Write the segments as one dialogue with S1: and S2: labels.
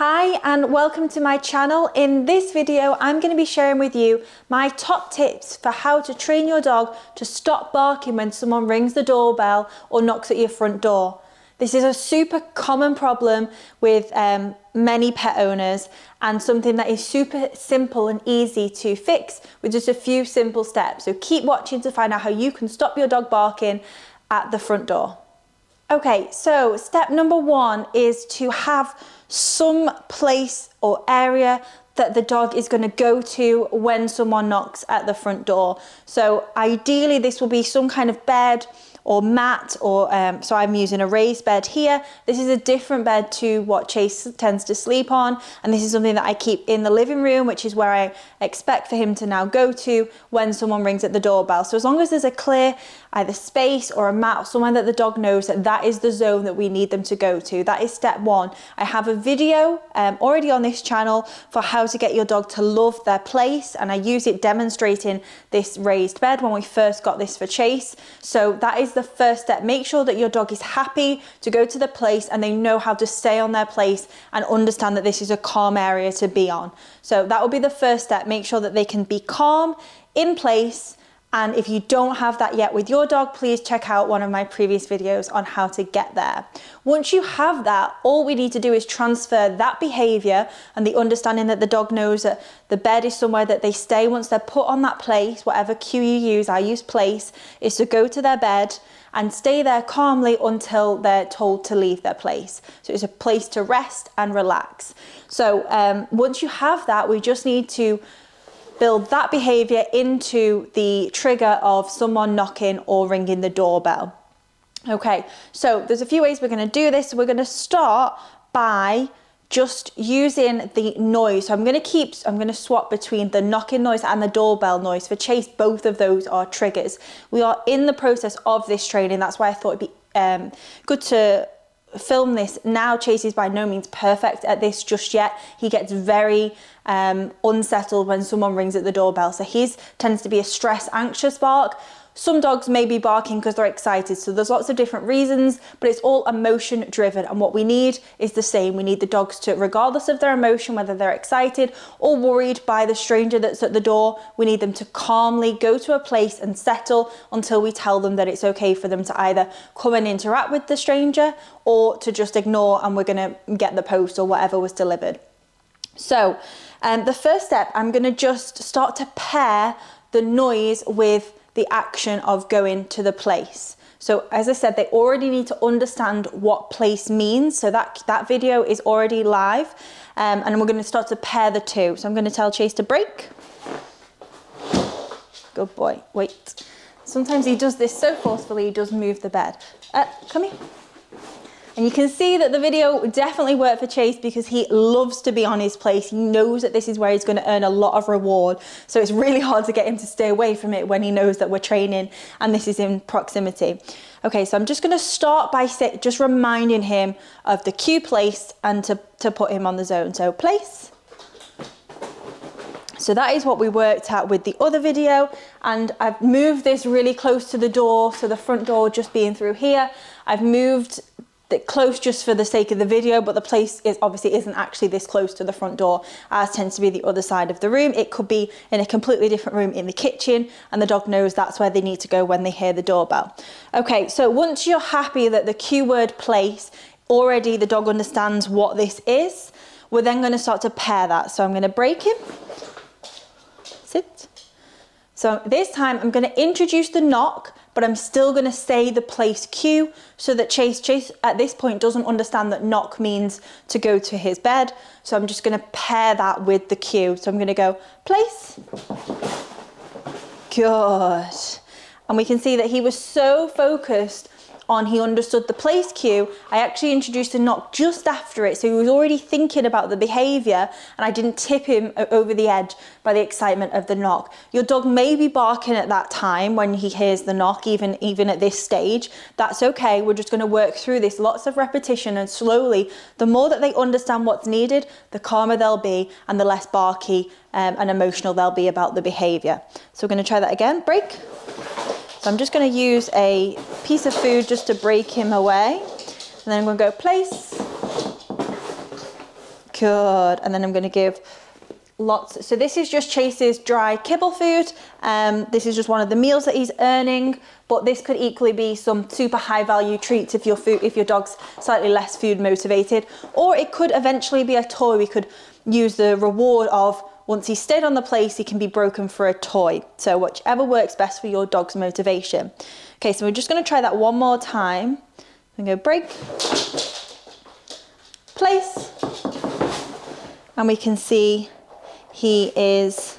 S1: Hi and welcome to my channel. In this video, I'm going to be sharing with you my top tips for how to train your dog to stop barking when someone rings the doorbell or knocks at your front door. This is a super common problem with many pet owners and something that is super simple and easy to fix with just a few simple steps. So keep watching to find out how you can stop your dog barking at the front door. Okay, so step number one is to have some place or area that the dog is going to go to when someone knocks at the front door. So ideally this will be some kind of bed or mat, or so I'm using a raised bed here. This is a different bed to what Chase tends to sleep on, and this is something that I keep in the living room, which is where I expect for him to now go to when someone rings at the doorbell. So as long as there's a clear either space or a mat or somewhere that the dog knows that that is the zone that we need them to go to, that is step one. I have a video already on this channel for how to get your dog to love their place, and I use it demonstrating this raised bed when we first got this for Chase. So that is the first step. Make sure that your dog is happy to go to the place and they know how to stay on their place and understand that this is a calm area to be on. So that will be the first step. Make sure that they can be calm in place. And if you don't have that yet with your dog, please check out one of my previous videos on how to get there. Once you have that, all we need to do is transfer that behavior and the understanding that the dog knows that the bed is somewhere that they stay once they're put on that place. Whatever cue you use, I use place, is to go to their bed and stay there calmly until they're told to leave their place. So it's a place to rest and relax. So once you have that, we just need to build that behavior into the trigger of someone knocking or ringing the doorbell. Okay, so there's a few ways we're going to do this. We're going to start by just using the noise. So I'm going to swap between the knocking noise and the doorbell noise. For Chase, both of those are triggers. We are in the process of this training. That's why I thought it'd be good to film this now. Chase is by no means perfect at this just yet. He gets very unsettled when someone rings at the doorbell. So his tends to be a stress anxious bark. Some dogs may be barking because they're excited. So there's lots of different reasons, but it's all emotion driven. And what we need is the same. We need the dogs to, regardless of their emotion, whether they're excited or worried by the stranger that's at the door, we need them to calmly go to a place and settle until we tell them that it's okay for them to either come and interact with the stranger or to just ignore and we're going to get the post or whatever was delivered. So the first step, I'm going to just start to pair the noise with the action of going to the place. So as I said, they already need to understand what place means. So that video is already live, and we're going to start to pair the two. So I'm going to tell Chase to break. Good boy. Wait. Sometimes he does this so forcefully, he does move the bed. Come here. And you can see that the video definitely worked for Chase because he loves to be on his place. He knows that this is where he's going to earn a lot of reward. So it's really hard to get him to stay away from it when he knows that we're training and this is in proximity. Okay, so I'm just going to start by just reminding him of the cue place and to put him on the zone. So place. So that is what we worked at with the other video, and I've moved this really close to the door, so the front door just being through here. I've moved it close just for the sake of the video, but the place obviously isn't actually this close to the front door, as tends to be the other side of the room. It could be in a completely different room in the kitchen, and the dog knows that's where they need to go when they hear the doorbell. Okay, so once you're happy that the cue word place, already the dog understands what this is, we're then going to start to pair that. So I'm going to break him. Sit. So this time I'm going to introduce the knock, but I'm still going to say the place cue so that Chase at this point doesn't understand that knock means to go to his bed. So I'm just going to pair that with the cue. So I'm going to go place. Good. And we can see that he was so focused on, he understood the place cue. I actually introduced the knock just after it, so he was already thinking about the behavior and I didn't tip him over the edge by the excitement of the knock. Your dog may be barking at that time when he hears the knock, even at this stage. That's okay. We're just going to work through this, lots of repetition, and slowly, the more that they understand what's needed, the calmer they'll be and the less barky and emotional they'll be about the behavior. So we're going to try that again. Break. So I'm just going to use a piece of food just to break him away. And then I'm going to go place. Good. And then I'm going to give lots. So this is just Chase's dry kibble food. This is just one of the meals that he's earning, but this could equally be some super high value treats if your dog's slightly less food motivated, or it could eventually be a toy. We could use the reward of, once he's stayed on the place, he can be broken for a toy. So whichever works best for your dog's motivation. Okay, so we're just going to try that one more time. I'm going to go break, place, and we can see he is,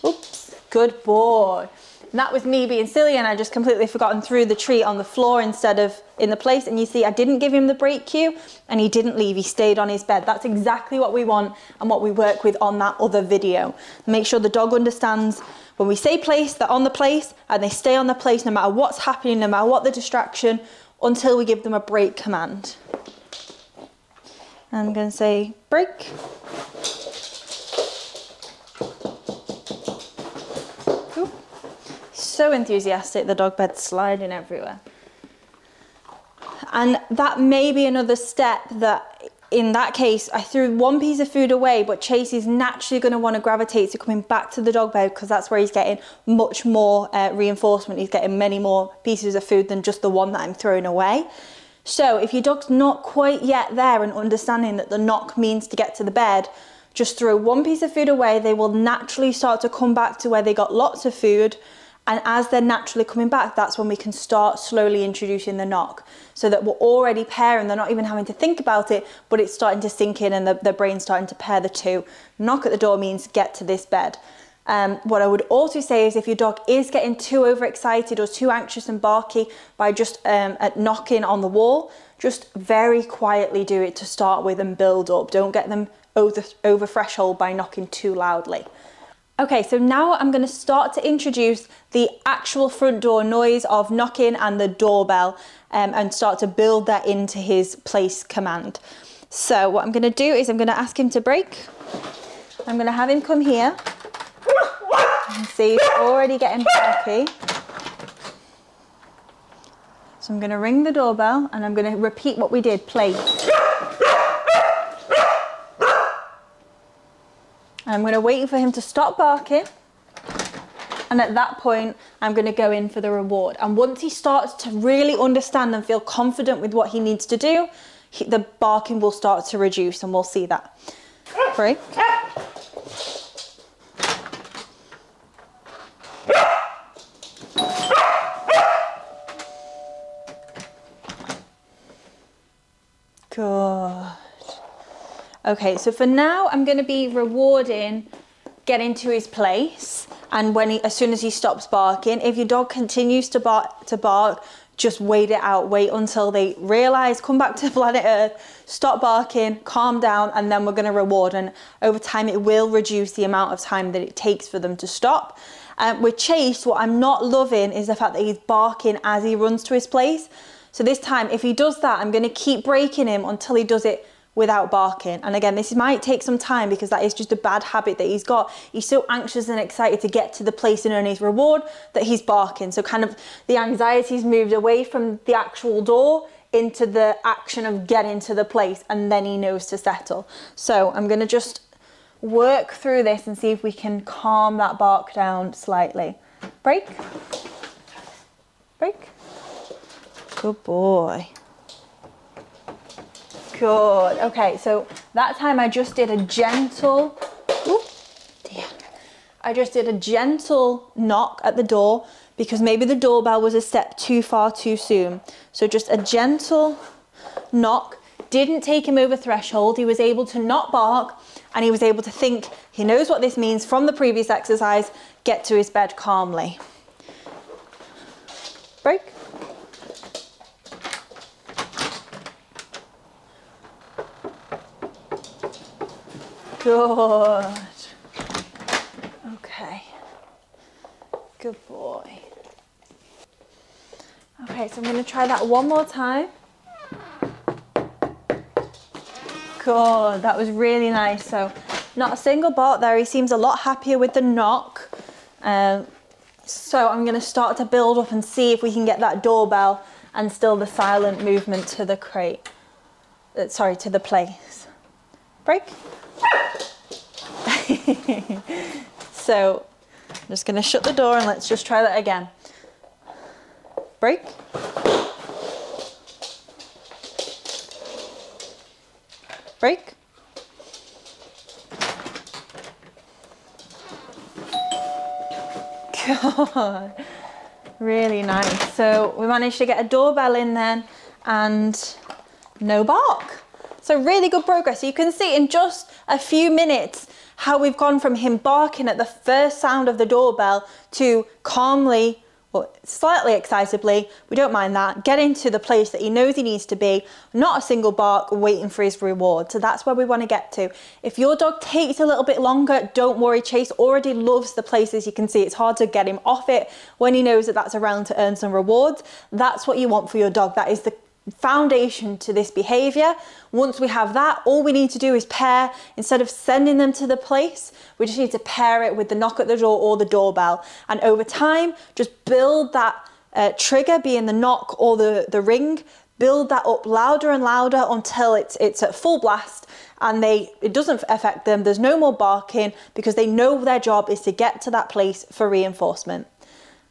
S1: oops, good boy. And that was me being silly, and I just completely forgotten threw the treat on the floor instead of in the place. And you see, I didn't give him the break cue and he didn't leave, he stayed on his bed. That's exactly what we want and what we work with on that other video. Make sure the dog understands when we say place, they're on the place and they stay on the place no matter what's happening, no matter what the distraction, until we give them a break command. I'm going to say break. Ooh. So enthusiastic, the dog bed's sliding everywhere. And that may be another step that, in that case, I threw one piece of food away, but Chase is naturally going to want to gravitate to coming back to the dog bed because that's where he's getting much more reinforcement. He's getting many more pieces of food than just the one that I'm throwing away. So if your dog's not quite yet there and understanding that the knock means to get to the bed, just throw one piece of food away. They will naturally start to come back to where they got lots of food. And as they're naturally coming back, that's when we can start slowly introducing the knock, so that we're already pairing. They're not even having to think about it, but it's starting to sink in and the brain's starting to pair the two. Knock at the door means get to this bed. What I would also say is if your dog is getting too overexcited or too anxious and barky by just at knocking on the wall, just very quietly do it to start with and build up. Don't get them over threshold by knocking too loudly. Okay, so now I'm going to start to introduce the actual front door noise of knocking and the doorbell and start to build that into his place command. So what I'm going to do is I'm going to ask him to break. I'm going to have him come here. And see, he's already getting barky. So I'm going to ring the doorbell and I'm going to repeat what we did, place. I'm going to wait for him to stop barking, and at that point I'm going to go in for the reward. And once he starts to really understand and feel confident with what he needs to do, the barking will start to reduce, and we'll see that. Break. Good. Okay, so for now, I'm going to be rewarding getting to his place, and as soon as he stops barking. If your dog continues to bark, just wait it out. Wait until they realise, come back to planet Earth, stop barking, calm down, and then we're going to reward. And over time, it will reduce the amount of time that it takes for them to stop. With Chase, what I'm not loving is the fact that he's barking as he runs to his place. So this time, if he does that, I'm going to keep breaking him until he does it without barking. And again, this might take some time because that is just a bad habit that he's got. He's so anxious and excited to get to the place and earn his reward that he's barking. So kind of the anxiety's moved away from the actual door into the action of getting to the place, and then he knows to settle. So I'm going to just work through this and see if we can calm that bark down slightly. Break. Break. Good boy. Good. Okay, so that time I just did a gentle, I just did a gentle knock at the door because maybe the doorbell was a step too far too soon. So just a gentle knock, didn't take him over threshold. He was able to not bark and he was able to think, he knows what this means from the previous exercise, get to his bed calmly. Break. Good. Okay. Good boy. Okay, so I'm going to try that one more time. Good. That was really nice. So not a single bark there. He seems a lot happier with the knock. So I'm going to start to build up and see if we can get that doorbell and still the silent movement to the crate. Sorry, to the place. break. So I'm just going to shut the door and let's just try that again. Break. Break. God, really nice. So we managed to get a doorbell in then and no bark. So really good progress. So you can see in just a few minutes how we've gone from him barking at the first sound of the doorbell to calmly, or slightly excitably, we don't mind that, getting to the place that he knows he needs to be, not a single bark, waiting for his reward. So that's where we want to get to. If your dog takes a little bit longer, don't worry. Chase already loves the places. You can see it's hard to get him off it when he knows that that's around to earn some rewards. That's what you want for your dog. That is the foundation to this behavior. Once we have that, all we need to do is pair. Instead of sending them to the place, we just need to pair it with the knock at the door or the doorbell, and over time just build that trigger, being the knock or the ring, build that up louder and louder until it's at full blast, and it doesn't affect them. There's no more barking because they know their job is to get to that place for reinforcement.